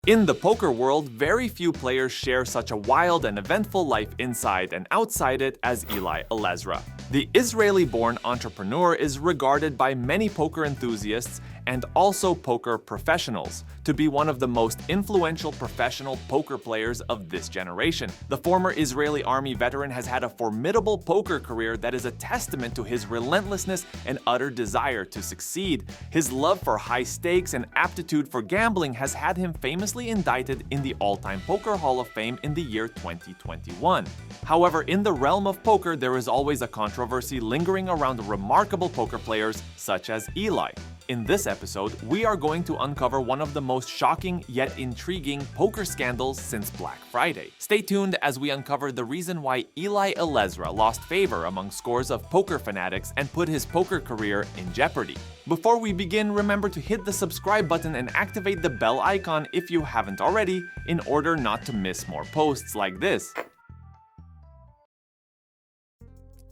In the poker world, very few players share such a wild and eventful life inside and outside it as Eli Elezra. The Israeli-born entrepreneur is regarded by many poker enthusiasts and also poker professionals to be one of the most influential professional poker players of this generation. The former Israeli army veteran has had a formidable poker career that is a testament to his relentlessness and utter desire to succeed. His love for high stakes and aptitude for gambling has had him famously indicted in the all-time Poker Hall of Fame in the year 2021. However, in the realm of poker, there is always a controversy lingering around remarkable poker players such as Eli. In this episode, we are going to uncover one of the most shocking yet intriguing poker scandals since Black Friday. Stay tuned as we uncover the reason why Eli Elezra lost favor among scores of poker fanatics and put his poker career in jeopardy. Before we begin, remember to hit the subscribe button and activate the bell icon if you haven't already, in order not to miss more posts like this.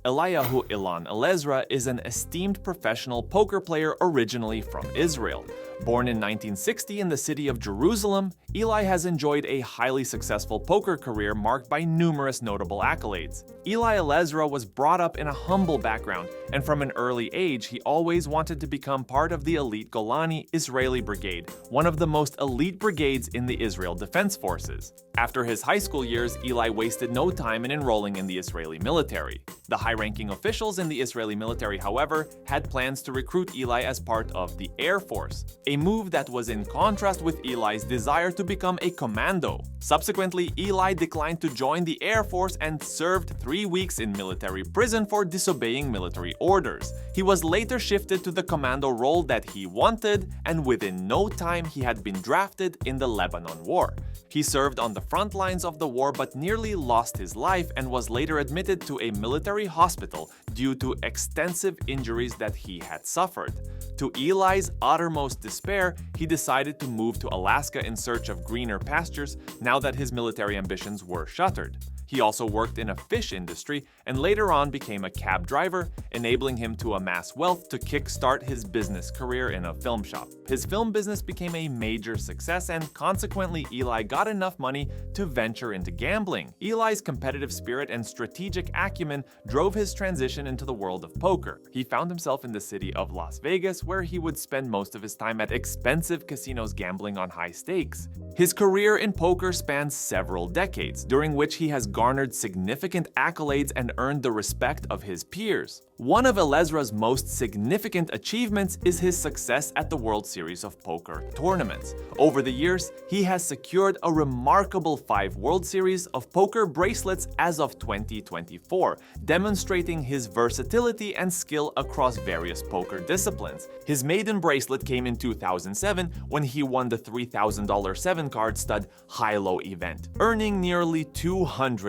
Eli Elezra is an esteemed professional poker player originally from Israel. Born in 1960 in the city of Jerusalem, Eli has enjoyed a highly successful poker career marked by numerous notable accolades. Eli Elezra was brought up in a humble background, and from an early age he always wanted to become part of the elite Golani Israeli Brigade, one of the most elite brigades in the Israel Defense Forces. After his high school years, Eli wasted no time in enrolling in the Israeli military. The high-ranking officials in the Israeli military, however, had plans to recruit Eli as part of the Air Force, a move that was in contrast with Eli's desire to become a commando. Subsequently, Eli declined to join the Air Force and served 3 weeks in military prison for disobeying military orders. He was later shifted to the commando role that he wanted, and within no time he had been drafted in the Lebanon War. He served on the front lines of the war but nearly lost his life and was later admitted to a military hospital due to extensive injuries that he had suffered. To Eli's uttermost despair, he decided to move to Alaska in search of greener pastures now that his military ambitions were shuttered. He also worked in a fish industry and later on became a cab driver, enabling him to amass wealth to kickstart his business career in a film shop. His film business became a major success, and consequently Eli got enough money to venture into gambling. Eli's competitive spirit and strategic acumen drove his transition into the world of poker. He found himself in the city of Las Vegas, where he would spend most of his time at expensive casinos gambling on high stakes. His career in poker spans several decades, during which he has garnered significant accolades and earned the respect of his peers. One of Elezra's most significant achievements is his success at the World Series of Poker tournaments. Over the years, he has secured a remarkable 5 World Series of Poker bracelets as of 2024, demonstrating his versatility and skill across various poker disciplines. His maiden bracelet came in 2007 when he won the $3,000 7-card stud high-low event, earning nearly $200,000.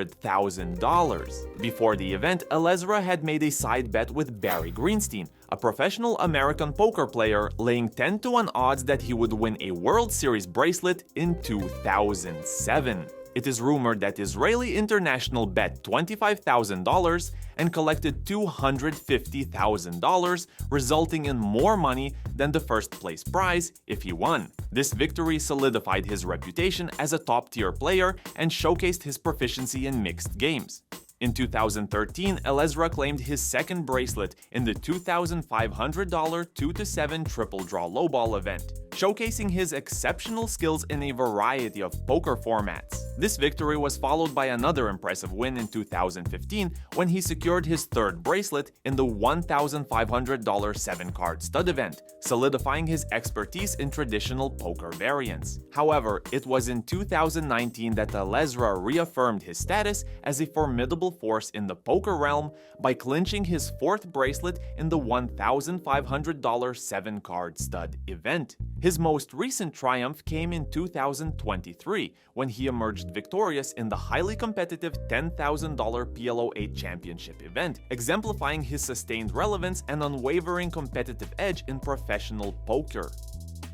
Before the event, Elezra had made a side bet with Barry Greenstein, a professional American poker player, laying 10-to-1 odds that he would win a World Series bracelet in 2007. It is rumored that Israeli International bet $25,000 and collected $250,000, resulting in more money than the first place prize if he won. This victory solidified his reputation as a top-tier player and showcased his proficiency in mixed games. In 2013, Elezra claimed his second bracelet in the $2,500 2-to-7 triple draw lowball event, showcasing his exceptional skills in a variety of poker formats. This victory was followed by another impressive win in 2015 when he secured his third bracelet in the $1,500 7-card stud event, solidifying his expertise in traditional poker variants. However, it was in 2019 that Elezra reaffirmed his status as a formidable force in the poker realm by clinching his fourth bracelet in the $1,500 7-card stud event. His most recent triumph came in 2023 when he emerged victorious in the highly competitive $10,000 PLO8 championship event, exemplifying his sustained relevance and unwavering competitive edge in professional poker.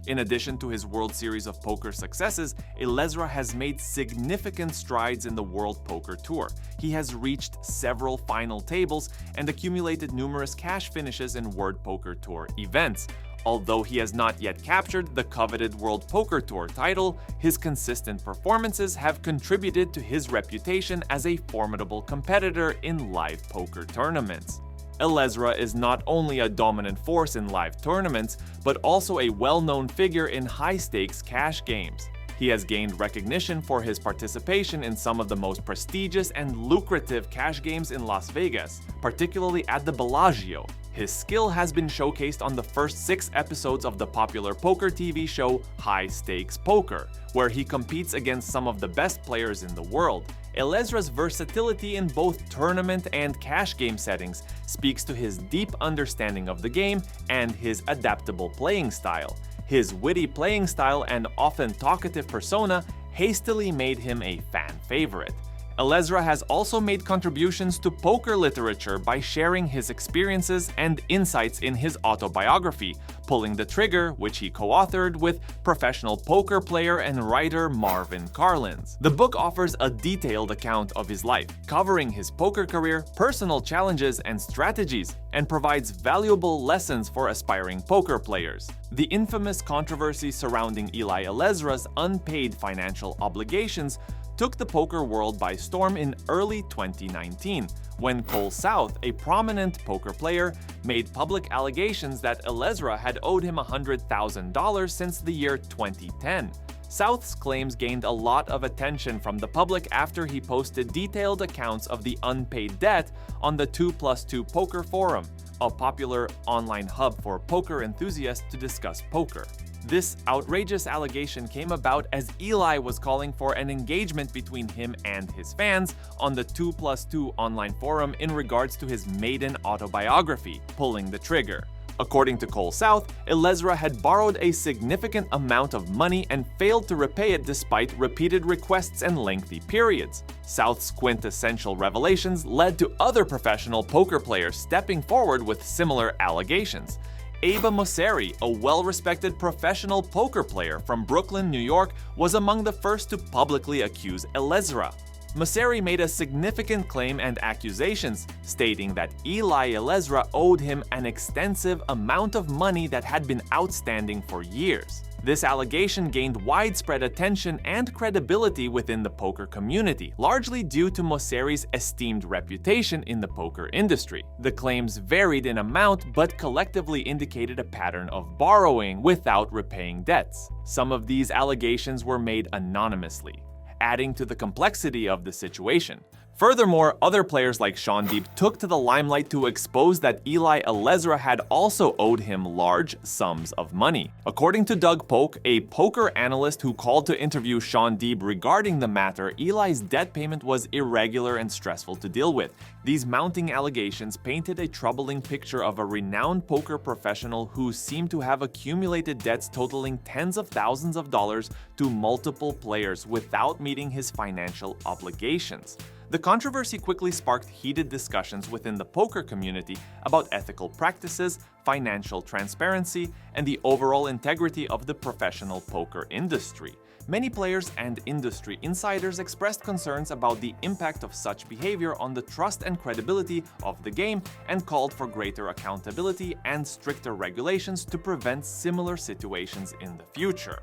In addition to his World Series of Poker successes, Elezra has made significant strides in the World Poker Tour. He has reached several final tables and accumulated numerous cash finishes in World Poker Tour events. Although he has not yet captured the coveted World Poker Tour title, his consistent performances have contributed to his reputation as a formidable competitor in live poker tournaments. Elezra is not only a dominant force in live tournaments, but also a well-known figure in high-stakes cash games. He has gained recognition for his participation in some of the most prestigious and lucrative cash games in Las Vegas, particularly at the Bellagio. His skill has been showcased on the first 6 episodes of the popular poker TV show High Stakes Poker, where he competes against some of the best players in the world. Elezra's versatility in both tournament and cash game settings speaks to his deep understanding of the game and his adaptable playing style. His witty playing style and often talkative persona hastily made him a fan favorite. Elezra has also made contributions to poker literature by sharing his experiences and insights in his autobiography, Pulling the Trigger, which he co-authored with professional poker player and writer Marvin Carlins. The book offers a detailed account of his life, covering his poker career, personal challenges and strategies, and provides valuable lessons for aspiring poker players. The infamous controversy surrounding Eli Elezra's unpaid financial obligations took the poker world by storm in early 2019, when Cole South, a prominent poker player, made public allegations that Elezra had owed him $100,000 since the year 2010. South's claims gained a lot of attention from the public after he posted detailed accounts of the unpaid debt on the 2+2 Poker Forum, a popular online hub for poker enthusiasts to discuss poker. This outrageous allegation came about as Eli was calling for an engagement between him and his fans on the 2+2 online forum in regards to his maiden autobiography, Pulling the Trigger. According to Cole South, Elezra had borrowed a significant amount of money and failed to repay it despite repeated requests and lengthy periods. South's quintessential revelations led to other professional poker players stepping forward with similar allegations. Aba Mosseri, a well-respected professional poker player from Brooklyn, New York, was among the first to publicly accuse Elezra. Mosseri made a significant claim and accusations, stating that Eli Elezra owed him an extensive amount of money that had been outstanding for years. This allegation gained widespread attention and credibility within the poker community, largely due to Mosseri's esteemed reputation in the poker industry. The claims varied in amount but collectively indicated a pattern of borrowing without repaying debts. Some of these allegations were made anonymously, adding to the complexity of the situation. Furthermore, other players like Sean Deeb took to the limelight to expose that Eli Elezra had also owed him large sums of money. According to Doug Polk, a poker analyst who called to interview Sean Deeb regarding the matter, Eli's debt payment was irregular and stressful to deal with. These mounting allegations painted a troubling picture of a renowned poker professional who seemed to have accumulated debts totaling tens of thousands of dollars to multiple players without meeting his financial obligations. The controversy quickly sparked heated discussions within the poker community about ethical practices, financial transparency, and the overall integrity of the professional poker industry. Many players and industry insiders expressed concerns about the impact of such behavior on the trust and credibility of the game and called for greater accountability and stricter regulations to prevent similar situations in the future.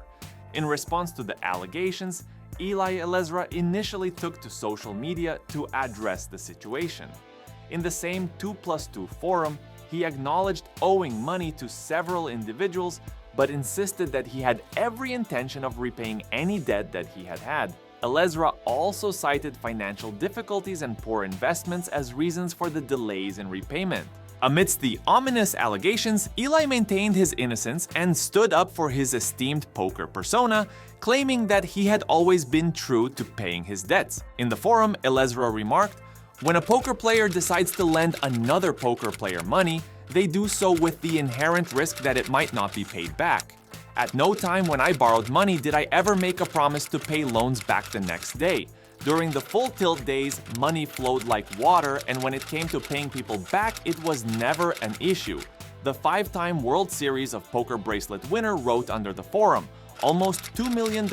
In response to the allegations, Eli Elezra initially took to social media to address the situation. In the same 2+2 forum, he acknowledged owing money to several individuals, but insisted that he had every intention of repaying any debt that he had. Elezra also cited financial difficulties and poor investments as reasons for the delays in repayment. Amidst the ominous allegations, Eli maintained his innocence and stood up for his esteemed poker persona, claiming that he had always been true to paying his debts. In the forum, Elezra remarked, "When a poker player decides to lend another poker player money, they do so with the inherent risk that it might not be paid back. At no time when I borrowed money did I ever make a promise to pay loans back the next day. During the full tilt days, money flowed like water, and when it came to paying people back, it was never an issue." The 5-time World Series of Poker bracelet winner wrote under the forum, "Almost $2 million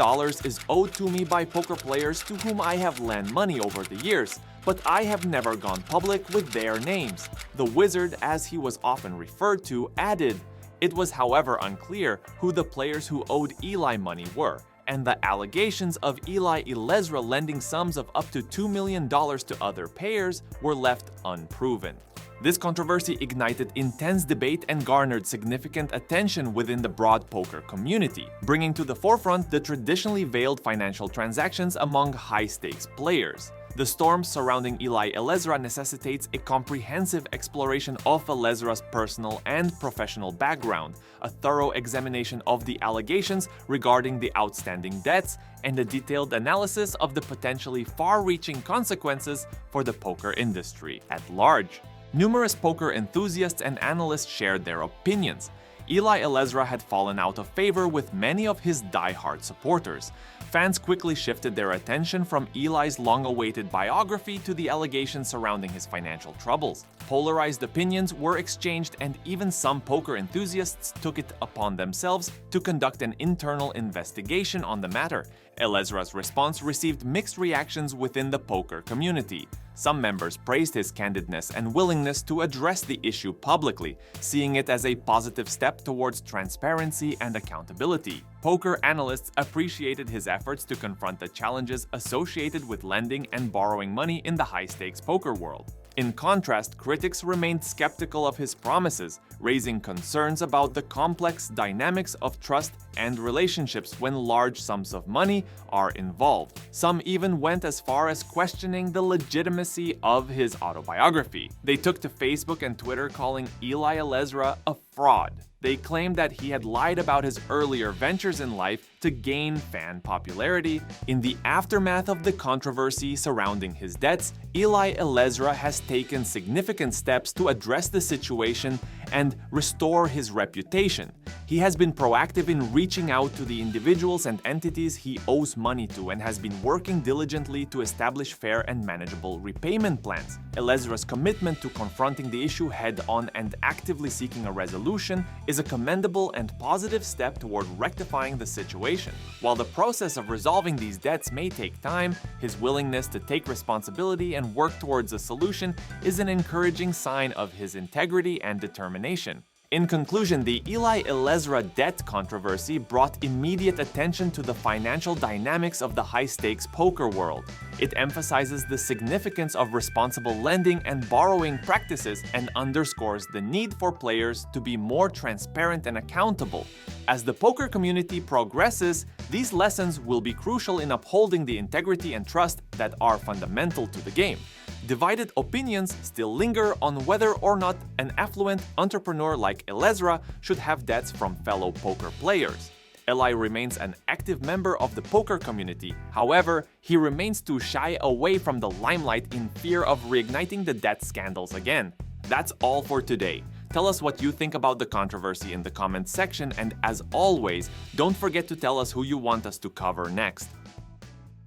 is owed to me by poker players to whom I have lent money over the years, but I have never gone public with their names." The Wizard, as he was often referred to, added, It was, however, unclear who the players who owed Eli money were, and the allegations of Eli Elezra lending sums of up to $2 million to other payers were left unproven. This controversy ignited intense debate and garnered significant attention within the broad poker community, bringing to the forefront the traditionally veiled financial transactions among high-stakes players. The storm surrounding Eli Elezra necessitates a comprehensive exploration of Elezra's personal and professional background, a thorough examination of the allegations regarding the outstanding debts, and a detailed analysis of the potentially far-reaching consequences for the poker industry at large. Numerous poker enthusiasts and analysts shared their opinions. Eli Elezra had fallen out of favor with many of his die-hard supporters. Fans quickly shifted their attention from Eli's long-awaited biography to the allegations surrounding his financial troubles. Polarized opinions were exchanged, and even some poker enthusiasts took it upon themselves to conduct an internal investigation on the matter. Elezra's response received mixed reactions within the poker community. Some members praised his candidness and willingness to address the issue publicly, seeing it as a positive step towards transparency and accountability. Poker analysts appreciated his efforts to confront the challenges associated with lending and borrowing money in the high-stakes poker world. In contrast, critics remained skeptical of his promises, raising concerns about the complex dynamics of trust and relationships when large sums of money are involved. Some even went as far as questioning the legitimacy of his autobiography. They took to Facebook and Twitter calling Eli Elezra a fraud. They claimed that he had lied about his earlier ventures in life to gain fan popularity. In the aftermath of the controversy surrounding his debts, Eli Elezra has taken significant steps to address the situation and restore his reputation. He has been proactive in reaching out to the individuals and entities he owes money to and has been working diligently to establish fair and manageable repayment plans. Elezra's commitment to confronting the issue head-on and actively seeking a resolution is a commendable and positive step toward rectifying the situation. While the process of resolving these debts may take time, his willingness to take responsibility and work towards a solution is an encouraging sign of his integrity and determination. In conclusion, the Eli Elezra debt controversy brought immediate attention to the financial dynamics of the high-stakes poker world. It emphasizes the significance of responsible lending and borrowing practices and underscores the need for players to be more transparent and accountable. As the poker community progresses, these lessons will be crucial in upholding the integrity and trust that are fundamental to the game. Divided opinions still linger on whether or not an affluent entrepreneur like Elezra should have debts from fellow poker players. Eli remains an active member of the poker community. However, he remains too shy away from the limelight in fear of reigniting the debt scandals again. That's all for today. Tell us what you think about the controversy in the comments section, and as always, don't forget to tell us who you want us to cover next.